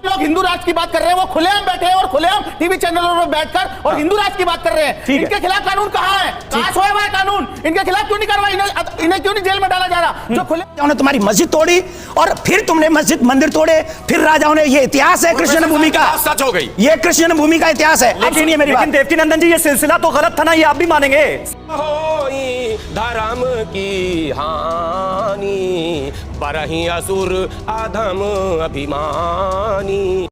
लोग हिंदू राष्ट्र की बात कर रहे हैं, वो खुलेआम बैठे हैं और खुलेआम टीवी चैनलों में बैठकर और हिंदू राष्ट्र की बात कर रहे हैं। इनके खिलाफ कानून कहाँ है? कहाँ सोया हुआ है कानून? इनके खिलाफ क्यों नहीं कार्रवाई? इन्हें क्यों नहीं जेल में डाला जा रहा? जो खुले उन्होंने तुम्हारी मस्जिद तोड़ी और फिर तुमने मस्जिद मंदिर तोड़े, फिर राजाओं ने, ये इतिहास है कृष्ण भूमि का, सच हो गई, ये कृष्ण भूमि का इतिहास है। लेकिन देवकीनंदन जी, ये सिलसिला तो गलत था ना, ये आप भी मानेंगे? धर्म की हानि बरही असुर अधम अभिमानी।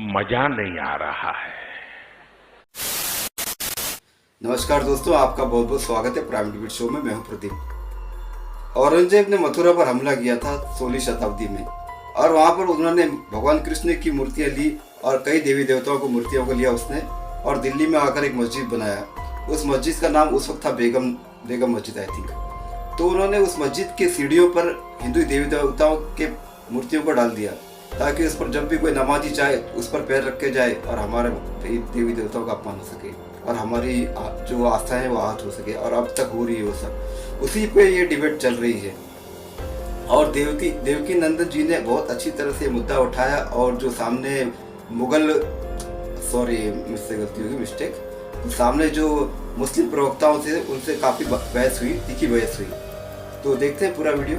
मजा नहीं आ रहा है। नमस्कार दोस्तों, आपका बहुत बहुत स्वागत है प्राइम डिबेट शो में। मैं हूं प्रदीप। औरंगजेब ने मथुरा पर हमला किया था 16वीं शताब्दी में, और वहां पर उन्होंने भगवान कृष्ण की मूर्तियां ली और कई देवी देवताओं को मूर्तियों को लिया उसने, और दिल्ली में आकर एक मस्जिद बनाया। उस मस्जिद का नाम उस वक्त था बेगम मस्जिद आई थिंक। तो उन्होंने उस मस्जिद के सीढ़ियों पर हिंदू देवी देवताओं के मूर्तियों को डाल दिया, ताकि उस पर जब भी कोई नमाजी चाहे उस पर पैर रख के जाए और हमारे देवी देवताओं का अपमान हो सके और हमारी जो आस्था है वो आहत हो सके। और अब तक हो रही है वो सब, उसी पे ये डिबेट चल रही है। और देवकीनंदन जी ने बहुत अच्छी तरह से मुद्दा उठाया, और जो सामने मुगल, सॉरी मुझसे गलती होगी, मिस्टेक, तो सामने जो मुस्लिम प्रवक्ताओं से उनसे काफी बहस हुई, तीखी बहस हुई। तो देखते हैं पूरा वीडियो।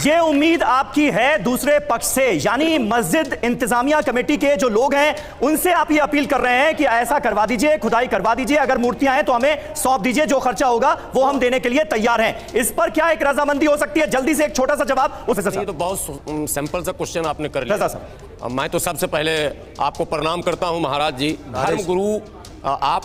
ये उम्मीद आपकी है दूसरे पक्ष से, यानी मस्जिद इंतजामिया कमेटी के जो लोग हैं उनसे आप ये अपील कर रहे हैं कि ऐसा करवा दीजिए, खुदाई करवा दीजिए, अगर मूर्तियां हैं तो हमें सौंप दीजिए, जो खर्चा होगा वो हम देने के लिए तैयार हैं। इस पर क्या एक रजामंदी हो सकती है? जल्दी से एक छोटा सा जवाब। ये तो बहुत सिंपल सा क्वेश्चन आपने कर लिया। मैं तो सबसे पहले आपको प्रणाम करता हूं महाराज जी। धर्म गुरु आप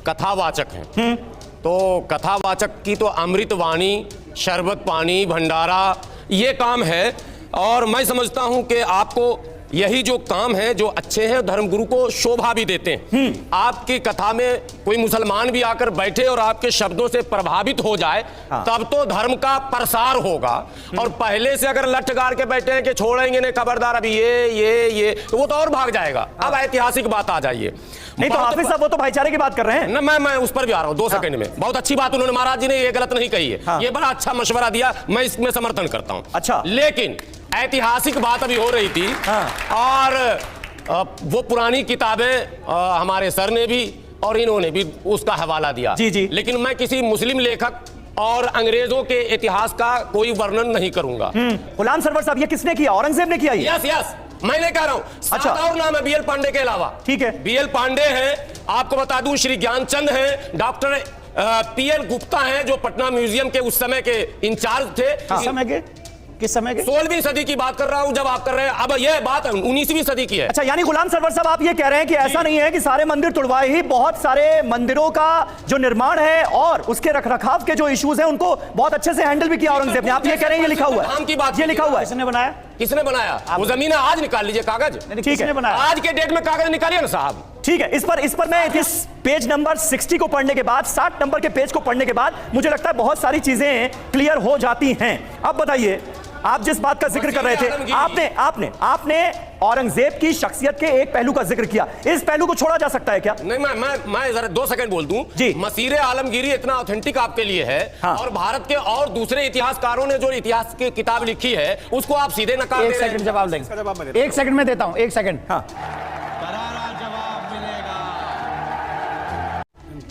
कथावाचक हैं, तो कथावाचक की तो अमृत वाणी, शरबत पानी, भंडारा ये काम है। और मैं समझता हूं कि आपको यही जो काम है जो अच्छे हैं, धर्मगुरु को शोभा भी देते हैं। आपकी कथा में कोई मुसलमान भी आकर बैठे और आपके शब्दों से प्रभावित हो जाए, तब तो धर्म का प्रसार होगा। और पहले से अगर लठ गाड़ के बैठे हैं कि छोड़ेंगे नहीं, खबरदार अभी ये तो वो तो और भाग जाएगा। अब ऐतिहासिक बात आ जाइए। नहीं तो हाफिज साहब, वो तो भाईचारे की बात कर रहे हैं ना। मैं उस पर भी आ रहा हूं 2 सेकंड में। बहुत अच्छी बात उन्होंने, महाराज जी ने ये गलत नहीं कही है, ये बड़ा अच्छा मशवरा दिया, मैं इसमें समर्थन करता हूं। अच्छा, लेकिन ऐतिहासिक बात अभी हो रही थी, और वो पुरानी किताबें हमारे सर ने भी और इन्होंने भी उसका हवाला दिया। जी। लेकिन मैं किसी मुस्लिम लेखक और अंग्रेजों के इतिहास का कोई वर्णन नहीं करूंगा। गुलाम सरवर साहब, ये किसने किया? औरंगजेब ने किया? यस, मैं कह रहा हूं। अच्छा, और नाम है बीएल पांडे के अलावा। ठीक है, बीएल पांडे हैं, आपको बता दूं श्री ज्ञानचंद हैं, डॉक्टर पीएल गुप्ता हैं जो पटना म्यूजियम के उस समय के इंचार्ज थे। किस समय के? 16वीं सदी की बात कर रहा हूं जब आप कर रहे हैं। अब यह बात 19वीं सदी की है। अच्छा, यानी गुलाम सरवर साहब, आप ये कह रहे हैं कि ऐसा नहीं है कि सारे मंदिर तुड़वाए ही, बहुत सारे मंदिरों का जो निर्माण है और उसके रखरखाव के जो इश्यूज हैं उनको बहुत अच्छे से हैंडल भी किया औरंगजेब ने। आप ये कह रहे हैं, ये लिखा हुआ है, की बात ये लिखा हुआ है। किसने बनाया? वो जमीन आज निकाल लीजिए कागज। ठीक है, आज के डेट में कागज निकालिए ना साहब। ठीक है, इस पर मैं इस पेज नंबर 60 को पढ़ने के बाद, 60 नंबर के पेज को पढ़ने के बाद मुझे लगता है बहुत सारी चीजें क्लियर हो जाती हैं। अब बताइए, आप जिस बात का जिक्र कर रहे थे, आपने औरंगजेब की शख्सियत के एक पहलू का जिक्र किया, इस पहलू को छोड़ा जा सकता है क्या? नहीं, मैं जरा 2 सेकंड बोल दूं जी। मसीरे आलमगीरी इतना ऑथेंटिक आपके लिए है, और भारत के और दूसरे इतिहासकारों ने जो इतिहास की किताब लिखी है उसको आप सीधे नकार दे रहे हैं। 1 सेकंड जवाब देंगे, 1 सेकंड में देता हूं, 1 सेकंड। हाँ,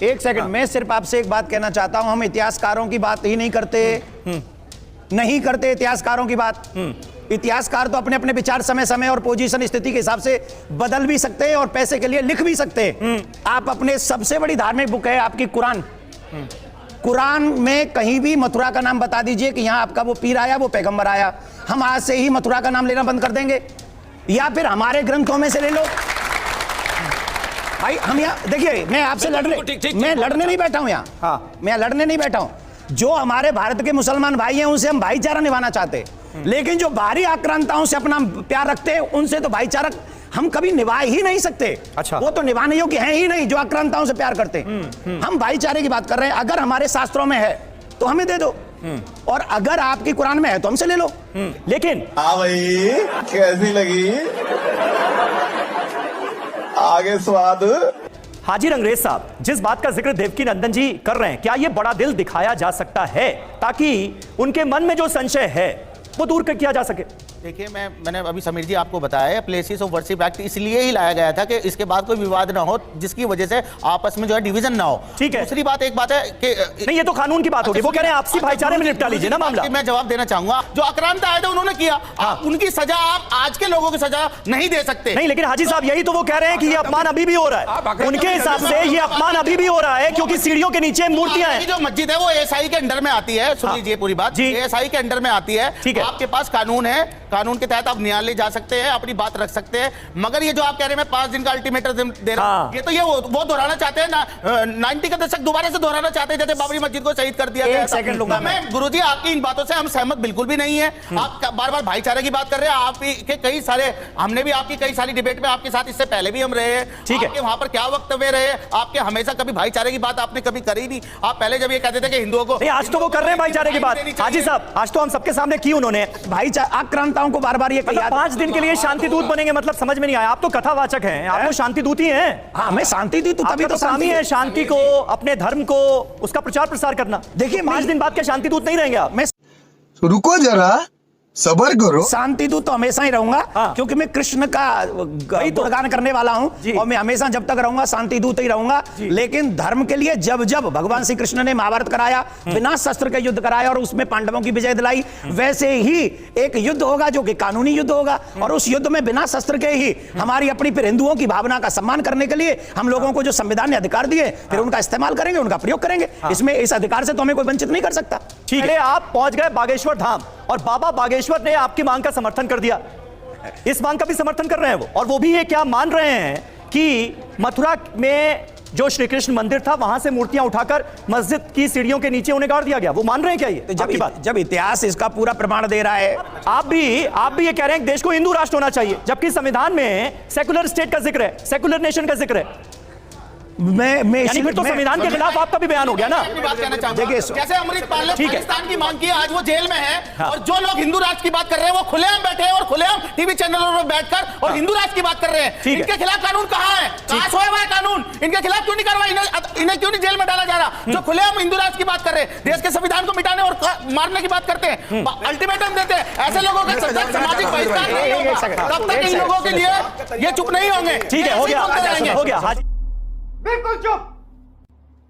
1 सेकंड। मैं सिर्फ आपसे एक बात कहना चाहता हूं, हम इतिहासकारों की बात ही नहीं करते इतिहासकारों की बात। इतिहासकार तो अपने अपने विचार समय समय और पोजीशन स्थिति के हिसाब से बदल भी सकते हैं और पैसे के लिए लिख भी सकते हैं। आप अपने सबसे बड़ी धार्मिक बुक है आपकी कुरान, कुरान में कहीं भी मथुरा का नाम बता दीजिए कि यहां आपका वो पीर आया, वो पैगंबर आया। हम आज से ही मथुरा का नाम लेना बंद कर देंगे, या फिर हमारे ग्रंथों में से ले लो भाई। हम यहाँ देखिए, मैं आपसे लड़ने नहीं बैठा हूं यहाँ, मैं लड़ने नहीं बैठा हूं। जो हमारे भारत के मुसलमान भाई हैं उनसे हम भाईचारा निभाना चाहते हैं, लेकिन जो बाहरी आक्रांताओं से अपना प्यार रखते हैं उनसे तो भाईचारा हम कभी निभा ही नहीं सकते। अच्छा, वो तो निभाने योग्य हैं ही नहीं जो आक्रांताओं से प्यार करते हैं। हम भाईचारे की बात कर रहे हैं। अगर हमारे शास्त्रों में है तो हमें दे दो, और अगर आपकी कुरान में है तो हमसे ले लो। लेकिन भाई कैसी लगी? आगे स्वाद हाजी रंगरेज साहब, जिस बात का जिक्र देवकीनंदन जी कर रहे हैं, क्या यह बड़ा दिल दिखाया जा सकता है ताकि उनके मन में जो संशय है वो दूर किया जा सके? देखिए, मैंने अभी समीर जी आपको बताया, प्लेसेस ऑफ वर्शिप एक्ट इसलिए ही लाया गया था कि इसके बाद कोई विवाद ना हो, जिसकी वजह से आपस में जो है डिवीजन ना हो। ठीक है। दूसरी बात, एक बात है कि नहीं, ये तो कानून की बात होगी। वो कह रहे हैं आपसी भाईचारे में निपटा लीजिए ना मामला। मैं जवाब देना चाहूंगा, जो आक्रांत आए थे उन्होंने किया, उनकी सजा आप आज के लोगों की सजा नहीं दे सकते। नहीं, लेकिन हाजी साहब यही तो वो कह रहे हैं कि ये अपमान अभी भी हो रहा है। उनके हिसाब से ये अपमान अभी भी हो रहा है क्योंकि सीढ़ियों के नीचे मूर्तियां हैं। जो मस्जिद है वो एएसआई के अंडर में आती है। सुन लीजिए पूरी बात, एएसआई के अंडर में आती है। ठीक है। आपके पास कानून है, कानून के तहत आप न्यायालय जा सकते हैं, अपनी बात रख सकते हैं। मगर ये जो आप कह रहे हैं मैं 5 दिन का अल्टीमेटम दे रहा हूं, ये तो ये वो दोहराना चाहते हैं ना, 90 का दशक दोबारा से दोहराना चाहते हैं, जैसे बाबरी मस्जिद को शहीद कर दिया गया। एक सेकंड लूंगा मैं। गुरुजी, आपकी इन बातों से हम सहमत बिल्कुल भी नहीं है। आप बार बार भाईचारे की बात कर रहे हैं। आपके कई सारे, हमने भी आपकी कई सारी डिबेट में आपके साथ इससे पहले भी हम रहे हैं। ठीक है। आपके वहां पर क्या वक्तव्य रहे, आपके हमेशा कभी भाईचारे की बात आपने कभी करी नहीं। आप पहले जब ये कहते थे कि हिंदुओं को, आज तो वो कर रहे हैं भाईचारे की बात। हाजी साहब, आज तो हम सबके सामने की उन्होंने भाईचारा आक्रांताओं को बार बार ये 5 दिन के लिए शांति दूत बनेंगे, मतलब समझ में नहीं आया। आप तो कथावाचक हैं, आप तो शांति दूत ही हैं। हाँ, मैं शांति दी तो तभी तो काम ही है शांति को, अपने धर्म को, उसका प्रचार प्रसार करना। देखिए, 5 दिन बाद क्या शांति दूत नहीं रहेंगे आप? मैं रुको जरा, सबर करो। शांति दूत तो हमेशा ही रहूंगा, क्योंकि मैं कृष्ण का गुणगान करने वाला हूं और मैं हमेशा जब तक रहूंगा शांति दूत ही रहूंगा। लेकिन धर्म के लिए जब जब भगवान श्री कृष्ण ने महाभारत कराया, बिना शस्त्र के युद्ध कराया और उसमें पांडवों की विजय दिलाई, वैसे ही एक युद्ध होगा जो कि कानूनी युद्ध होगा। और उस युद्ध में बिना शस्त्र के ही हमारी अपनी फिर हिंदुओं की भावना का सम्मान करने के लिए हम लोगों को जो संविधान ने अधिकार दिए, फिर उनका इस्तेमाल करेंगे, उनका प्रयोग करेंगे। इसमें इस अधिकार से तो हमें कोई वंचित नहीं कर सकता। ठीक है, आप पहुंच गए बागेश्वर धाम और बाबा बागेश्वर ने आपकी मांग का समर्थन कर दिया। इस मांग का भी समर्थन कर रहे हैं वो, और वो भी ये क्या मान रहे हैं कि मथुरा में जो श्री कृष्ण मंदिर था वहां से मूर्तियां उठाकर मस्जिद की सीढ़ियों के नीचे उन्हें गाड़ दिया गया। वो मान रहे हैं क्या? ये जब इतिहास इसका पूरा प्रमाण दे रहा है। आप भी ये कह रहे हैं कि देश को हिंदू राष्ट्र होना चाहिए, जबकि संविधान में सेकुलर स्टेट का जिक्र है, सेकुलर नेशन का जिक्र है। मैं इसी फिर तो संविधान के खिलाफ आपका भी बयान हो गया ना। देखिए, कैसे अमृतपाल ने पाकिस्तान की मांग की, आज वो जेल में है। और जो लोग हिंदू राष्ट्र की बात कर रहे हैं वो खुलेआम बैठे हैं और खुलेआम टीवी चैनलों पर बैठकर और हिंदू राष्ट्र की बात कर रहे हैं। इनके खिलाफ कानून कहां है? कहां सोया हुआ है कानून? इनके खिलाफ क्यों नहीं कार्रवाई? इन्हें क्यों नहीं जेल में डाला जा रहा? जो खुलेआम हिंदू राष्ट्र की बात कर रहे हैं, देश के संविधान को मिटाने और मारने की बात करते हैं, अल्टीमेटम देते हैं, ऐसे लोगों के सामाजिक बहिष्कार नहीं होगा तब तक इन लोगों के लिए ये चुप नहीं होंगे। ठीक है, हो गया। बिल्कुल चुप।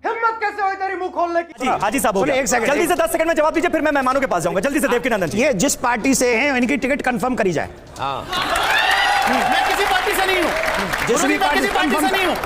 हिम्मत कैसे हुई तेरी मुंह खोलने की? हाजी साहब, एक सेकंड, जल्दी से 10 सेकंड में जवाब दीजिए, फिर मैं मेहमानों के पास जाऊंगा। जल्दी से देवकीनंदन जी, ये जिस पार्टी से हैं इनकी टिकट कंफर्म करी जाए। मैं किसी पार्टी से नहीं हूं, जिस भी पार्टी से नहीं हूं।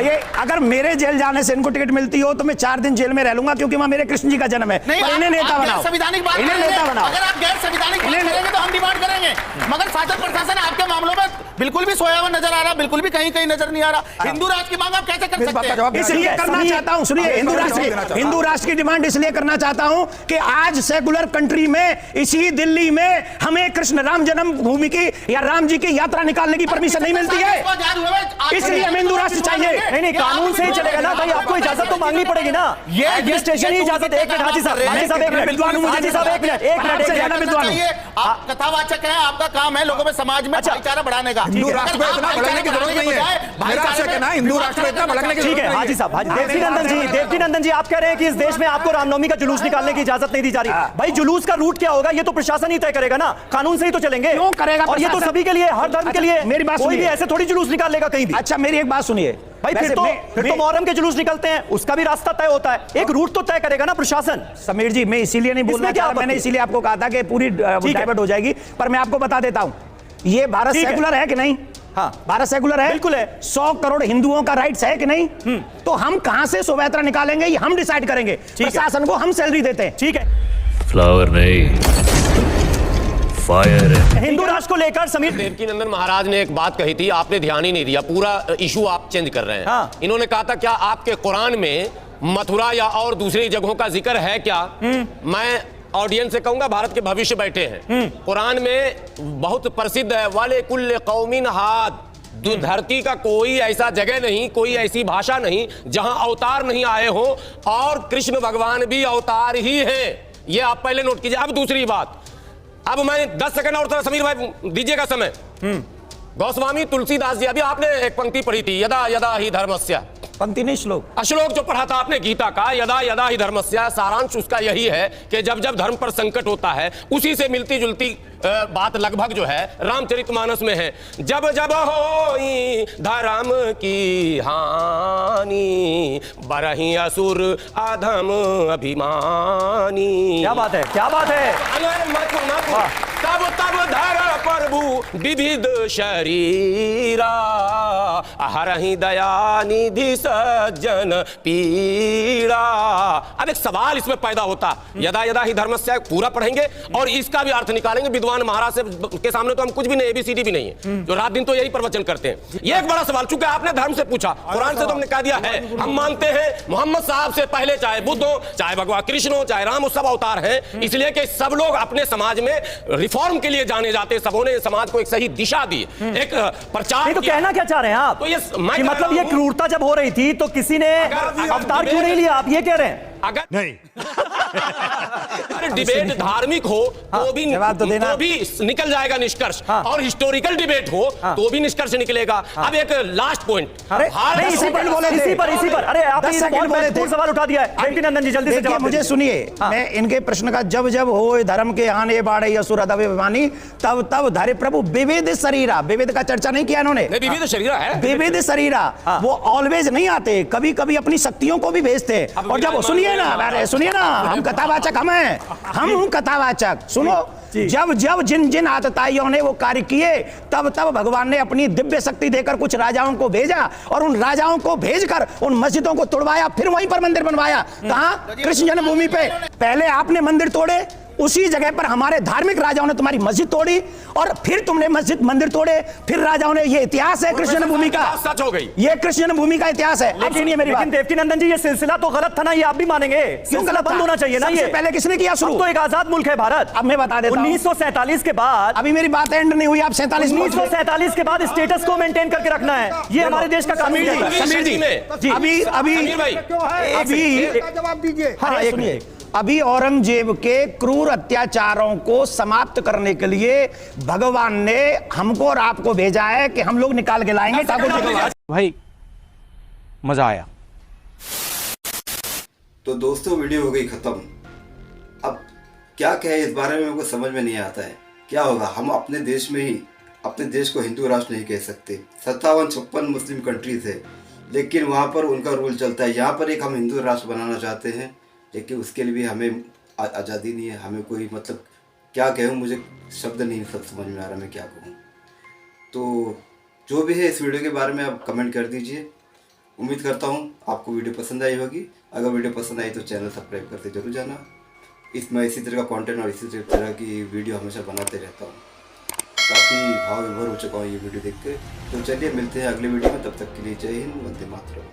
ये अगर मेरे जेल जाने से इनको टिकट मिलती हो तो मैं 4 दिन जेल में रह लूंगा, क्योंकि वहां मेरे कृष्ण जी का जन्म है। इन्हें नेता बनाओ, संविधानिक बात इन्हें नेता बनाओ। अगर आप गैर संविधानिक बात करेंगे तो हम डिमांड करेंगे, मगर शासन प्रशासन आपके मामलों में बिल्कुल भी सोया हुआ नजर आ रहा, बिल्कुल भी कहीं नजर नहीं आ रहा। हिंदू राष्ट्र की मांग आप कैसे कर सकते हैं? इसलिए करना चाहता हूं, सुनिए, हिंदू राष्ट्र की डिमांड इसलिए करना चाहता हूं कि आज सेकुलर कंट्री में, इसी दिल्ली में हमें कृष्ण राम जन्मभूमि की या राम जी की यात्रा निकालने की परमिशन नहीं मिलती है, इसलिए हमें हिंदू राष्ट्र चाहिए। नहीं, कानून से ही चलेगा ना भाई, आपको इजाजत तो मांगनी पड़ेगी ना। ये एडमिनिस्ट्रेशन ही इजाजत। एक मिनट हाजी साहब, एक मिनट, आप कथावाचक हैं, आपका काम है लोगों में, समाज में भाईचारा बढ़ाने का। हिंदू राष्ट्र में इतना भड़कने की जरूरत नहीं है। भाईचारे के ना हिंदू राष्ट्र में इतना भड़कने की ठीक है हाजी साहब। देवकीनंदन जी, आप कह रहे हैं कि इस देश में आपको रामनवमी का जुलूस निकालने की इजाजत नहीं दी जा रही। भाई, जुलूस का रूट क्या होगा ये तो प्रशासन ही तय करेगा ना, कानून से ही तो चलेंगे। क्यों करेगा? और ये तो सभी के लिए, हर धर्म के लिए। मेरी बात कोई भी ऐसे थोड़ी जुलूस निकाल लेगा कहीं भी। अच्छा, मेरी एक बात सुनिए भाई, फिर तो मुहर्रम के जुलूस निकलते हैं, उसका भी रास्ता तय होता है, एक रूट तो तय करेगा ना प्रशासन। समीर जी, मैं इसीलिए नहीं बोलना चाह रहा, मैंने इसीलिए आपको कहा था कि पूरी डाइवर्ट हो जाएगी, पर मैं आपको बता देता हूं, ये भारत सेकुलर है कि नहीं? हाँ, भारत सेकुलर है, बिल्कुल है। 100 करोड़ हिंदुओं का राइट्स है कि नहीं? तो हम कहां से शोभा यात्रा निकालेंगे ये हम डिसाइड करेंगे, प्रशासन को हम सैलरी देते हैं। ठीक है, फ्लावर नहीं, फायर है। हिंदू राष्ट्र को लेकर समीर देवकीनंदन महाराज ने एक बात कही थी, आपने ध्यान ही नहीं दिया, पूरा इशू आप चेंज कर रहे हैं। हाँ। इन्होंने कहा था क्या आपके कुरान में मथुरा या और दूसरी जगहों का जिक्र है क्या? मैं ऑडियंस से कहूंगा, भारत के भविष्य बैठे हैं, कुरान में बहुत प्रसिद्ध है, वाले कुल्ले कौमिन हाद, धरती का कोई ऐसा जगह नहीं, कोई ऐसी भाषा नहीं जहां अवतार नहीं आए हो, और कृष्ण भगवान भी अवतार ही हैं। ये आप पहले नोट कीजिए। अब दूसरी बात, अब मैं 10 सेकंड और थोड़ा समीर भाई दीजिएगा समय। गोस्वामी तुलसीदास जी, अभी आपने एक पंक्ति पढ़ी थी, यदा यदा ही धर्मस्य, पंक्ति नहीं, श्लोक। श्लोक जो पढ़ा था आपने गीता का, यदा यदा ही धर्मस्य, सारांश उसका यही है कि जब जब धर्म पर संकट होता है, उसी से मिलती जुलती बात लगभग जो है रामचरितमानस में है। जब जब होई धर्म की हानि, बरही असुर अधम अभिमानी। क्या बात है, क्या बात है। तब तब धर प्रभु विविध शरीरा, हरहि दया निधि सज्जन पीड़ा। अब एक सवाल इसमें पैदा होता, यदा यदा ही धर्मस्य पूरा पढ़ेंगे और इसका भी अर्थ निकालेंगे। विद्वान महाराज से के सामने तो हम कुछ भी नहीं, ABCD भी नहीं है, जो रात दिन तो यही प्रवचन करते हैं। ये एक बड़ा सवाल, चूंकि आपने धर्म से पूछा, कुरान से तो हमने कह दिया है, हम मानते हैं मोहम्मद साहब से पहले चाहे बुद्ध हो, चाहे भगवान कृष्ण हो, चाहे राम हो, सब अवतार हैं, इसलिए कि सब लोग अपने समाज में रिफॉर्म के लिए जाने जाते, सबों ने समाज को एक सही दिशा दी, एक प्रचार। तो कहना क्या चाह रहे हैं आप? तो ये कि मतलब ये क्रूरता जब हो रही थी तो किसी ने अवतार क्यों नहीं लिया, आप ये कह रहे हैं? अगर नहीं अरे डिबेट धार्मिक हो तो भी तो भी निकल जाएगा निष्कर्ष, और हिस्टोरिकल डिबेट हो तो भी निष्कर्ष निकलेगा। अब एक लास्ट पॉइंट, इसी पर अरे आपने सवाल उठा दिया है। नंदन जी जल्दी से जवाब मुझे सुनिए। मैं इनके प्रश्न का जब जब हो धर्म के हानि बाढ़ असुर अभिमानी, तब तब धरे प्रभु विविध शरीरा, विविध का चर्चा नहीं किया इन्होंने। विविध शरीरा है, विविध शरीरा, वो ऑलवेज नहीं आते, कभी कभी अपनी शक्तियों को भी भेजते। और जब सुनिए ना, अरे सुनिए ना, हम कथावाचक हम हैं, हम हूं कथावाचक। सुनो, जब जब जिन जिन आतताइयों ने वो कार्य किए, तब तब भगवान ने अपनी दिव्य शक्ति देकर कुछ राजाओं को भेजा, और उन राजाओं को भेजकर उन मस्जिदों को तोड़वाया, फिर वहीं पर मंदिर बनवाया। कहां? कृष्ण जन्मभूमि पे। पहले आपने मंदिर तोड़े, उसी जगह पर हमारे धार्मिक राजाओं ने तुम्हारी मस्जिद तोड़ी, और फिर तुमने मंदिर तोड़े, फिर राजाओं ने। ये इतिहास है कृष्ण जन्मभूमि का, सच हो गई। ये कृष्ण जन्मभूमि का इतिहास है। लेकिन देवकीनंदन जी, ये सिलसिला तो गलत था ना, ये आप भी मानेंगे? सिलसिला बंद होना चाहिए ना। ये पहले किसने किया शुरू? तो एक आजाद मुल्क है भारत। अब मैं बता देता हूं, 1947 के बाद, अभी मेरी बात एंड नहीं हुई, आप 1947 के बाद स्टेटस को मेंटेन करके रखना है, ये हमारे देश का कानून है। समीर जी, अभी जवाब दीजिए। हाँ, सुनिए, अभी औरंगजेब के क्रूर अत्याचारों को समाप्त करने के लिए भगवान ने हमको और आपको भेजा है कि हम लोग निकाल के लाएंगे ठाकुर जी को। भाई मजा आया। तो दोस्तों, वीडियो हो गई खत्म। अब क्या कहे इस बारे में मेरे को समझ में नहीं आता है। क्या होगा? हम अपने देश में ही अपने देश को हिंदू राष्ट्र नहीं कह सकते। 57-56 मुस्लिम कंट्रीज है, लेकिन वहाँ पर उनका रूल चलता है। यहाँ पर एक हम हिंदू राष्ट्र बनाना चाहते हैं, लेकिन उसके लिए भी हमें आज़ादी नहीं है। हमें कोई मतलब क्या कहूँ, मुझे शब्द नहीं सब समझ में आ रहा मैं क्या कहूँ। तो जो भी है इस वीडियो के बारे में आप कमेंट कर दीजिए। उम्मीद करता हूँ आपको वीडियो पसंद आई होगी। अगर वीडियो पसंद आई तो चैनल सब्सक्राइब करते जरूर जाना। मैं इसी तरह का कंटेंट और इसी तरह की वीडियो हमेशा बनाते रहता हूँ। काफ़ी भाव विभोर हो चुका हूँ ये वीडियो देख के। तो चलिए मिलते हैं अगले वीडियो में, तब तक के लिए जय हिंद, वंदे मातरम।